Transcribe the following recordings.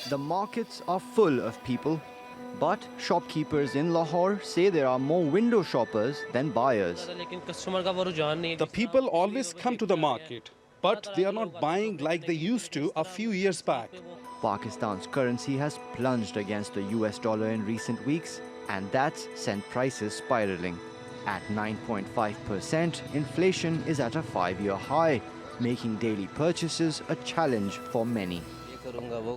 The markets are full of people, but shopkeepers in Lahore say there are more window shoppers than buyers. The people always come to the market, but they are not buying like they used to a few years back. Pakistan's currency has plunged against the US dollar in recent weeks, and that's sent prices spiraling. At 9.5%, inflation is at a 5-year high, making daily purchases a challenge for many.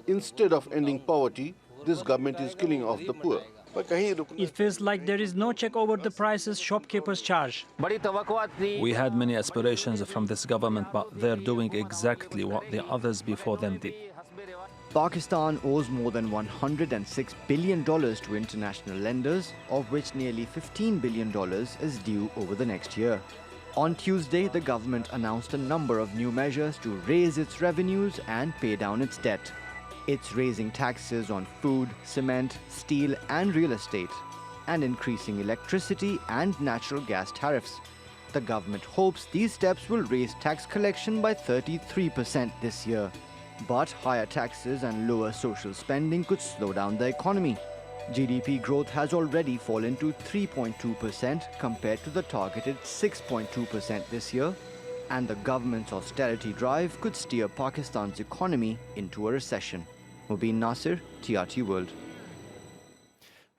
Instead of ending poverty, this government is killing off the poor. It feels like there is no check over the prices shopkeepers charge. We had many aspirations from this government, but they're doing exactly what the others before them did. Pakistan owes more than $106 billion to international lenders, of which nearly $15 billion is due over the next year. On Tuesday, the government announced a number of new measures to raise its revenues and pay down its debt. It's raising taxes on food, cement, steel and real estate, and increasing electricity and natural gas tariffs. The government hopes these steps will raise tax collection by 33% this year. But higher taxes and lower social spending could slow down the economy. GDP growth has already fallen to 3.2% compared to the targeted 6.2% this year, and the government's austerity drive could steer Pakistan's economy into a recession. Mobin Nasir, TRT World.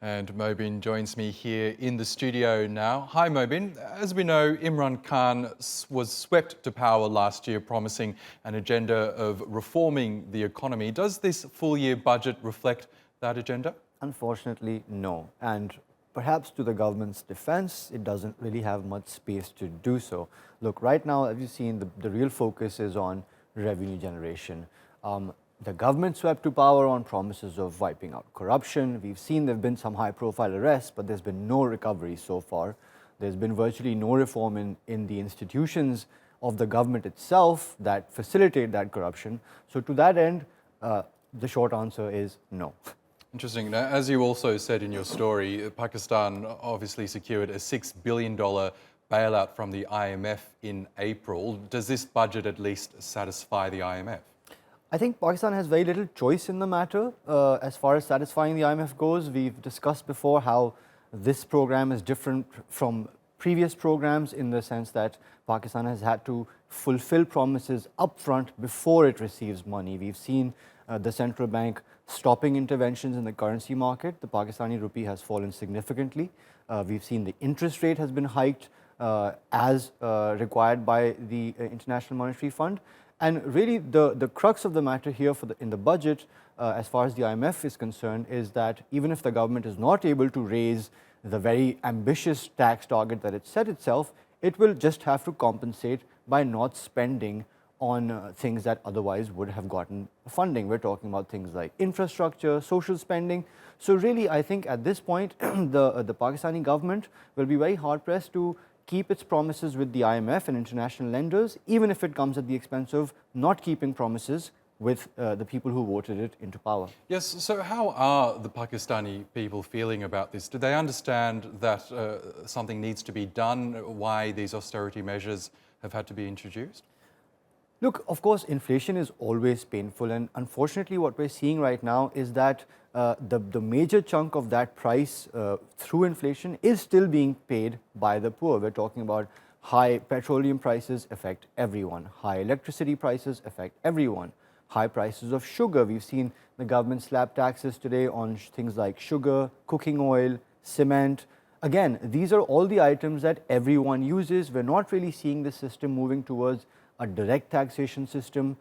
And Mobin joins me here in the studio now. Hi Mobin. As we know, Imran Khan was swept to power last year promising an agenda of reforming the economy. Does this full-year budget reflect that agenda? Unfortunately, no. And perhaps to the government's defense, it doesn't really have much space to do so. Look, right now, as you've seen, the real focus is on revenue generation. The government swept to power on promises of wiping out corruption. We've seen there have been some high-profile arrests, but there's been no recovery so far. There's been virtually no reform in the institutions of the government itself that facilitate that corruption. So to that end, the short answer is no. Interesting. Now, as you also said in your story, Pakistan obviously secured a $6 billion bailout from the IMF in April. Does this budget at least satisfy the IMF? I think Pakistan has very little choice in the matter as far as satisfying the IMF goes. We've discussed before how this program is different from previous programs in the sense that Pakistan has had to fulfill promises upfront before it receives money. We've seen the central bank stopping interventions in the currency market. The Pakistani rupee has fallen significantly. We've seen the interest rate has been hiked as required by the International Monetary Fund. And really, the crux of the matter here in the budget, as far as the IMF is concerned, is that even if the government is not able to raise the very ambitious tax target that it set itself, it will just have to compensate by not spending on things that otherwise would have gotten funding. We're talking about things like infrastructure, social spending. So really, I think at this point, the Pakistani government will be very hard-pressed to keep its promises with the IMF and international lenders, even if it comes at the expense of not keeping promises with the people who voted it into power. Yes, so how are the Pakistani people feeling about this? Do they understand that something needs to be done, why these austerity measures have had to be introduced? Look, of course, inflation is always painful, and unfortunately what we're seeing right now is that the major chunk of that price through inflation is still being paid by the poor. We're talking about high petroleum prices affect everyone, high electricity prices affect everyone, high prices of sugar. We've seen the government slap taxes today on things like sugar, cooking oil, cement. Again, these are all the items that everyone uses. We're not really seeing the system moving towards a direct taxation system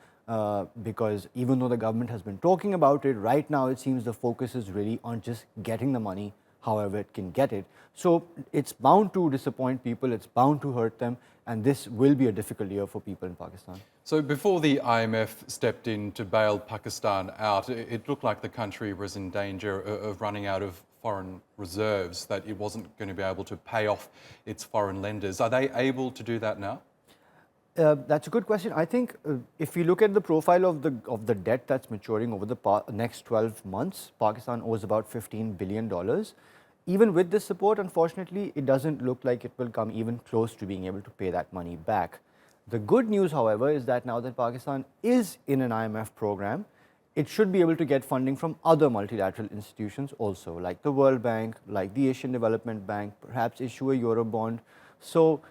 because even though the government has been talking about it, right now it seems the focus is really on just getting the money however it can get it. So it's bound to disappoint people, it's bound to hurt them, and this will be a difficult year for people in Pakistan. So before the IMF stepped in to bail Pakistan out, it looked like the country was in danger of running out of foreign reserves, that it wasn't going to be able to pay off its foreign lenders. Are they able to do that now? That's a good question. I think if we look at the profile of the debt that's maturing over the next 12 months, Pakistan owes about $15 billion. Even with this support, unfortunately, it doesn't look like it will come even close to being able to pay that money back. The good news, however, is that now that Pakistan is in an IMF program, it should be able to get funding from other multilateral institutions also, like the World Bank, like the Asian Development Bank, perhaps issue a Eurobond. So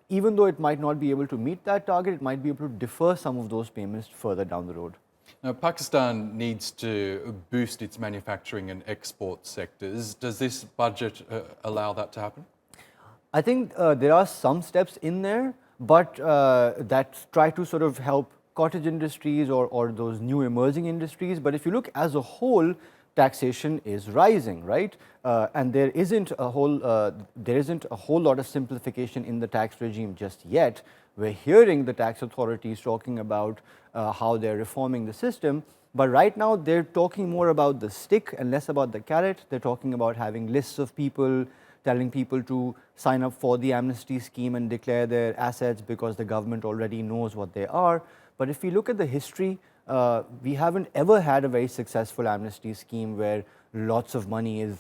even though it might not be able to meet that target, it might be able to defer some of those payments further down the road. Now, Pakistan needs to boost its manufacturing and export sectors. Does this budget allow that to happen? I think there are some steps in there, but that try to sort of help cottage industries or those new emerging industries. But if you look as a whole, taxation is rising, right? And there isn't a whole lot of simplification in the tax regime just yet. We're hearing the tax authorities talking about how they're reforming the system, but right now they're talking more about the stick and less about the carrot. They're talking about having lists of people, telling people to sign up for the amnesty scheme and declare their assets because the government already knows what they are. But if we look at the history, we haven't ever had a very successful amnesty scheme where lots of money is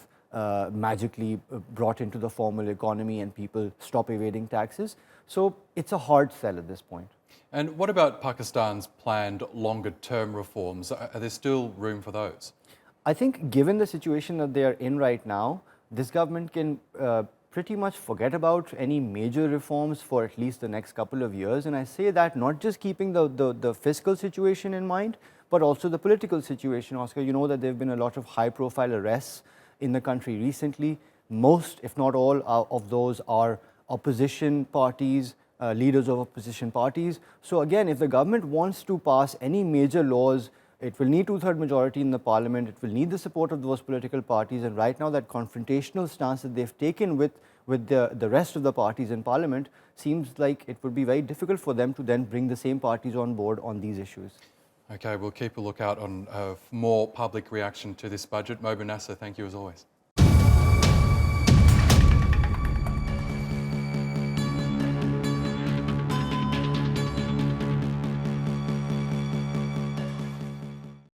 magically brought into the formal economy and people stop evading taxes. So it's a hard sell at this point. And what about Pakistan's planned longer-term reforms? Are there still room for those? I think given the situation that they are in right now, this government can pretty much forget about any major reforms for at least the next couple of years. And I say that not just keeping the fiscal situation in mind, but also the political situation, Oscar. You know that there have been a lot of high-profile arrests in the country recently. Most, if not all, of those are opposition parties, leaders of opposition parties. So again, if the government wants to pass any major laws, it will need two-thirds majority in the parliament, it will need the support of those political parties, and right now that confrontational stance that they've taken with the rest of the parties in parliament seems like it would be very difficult for them to then bring the same parties on board on these issues. Okay, we'll keep a lookout on more public reaction to this budget. Mobin Nasir, thank you as always.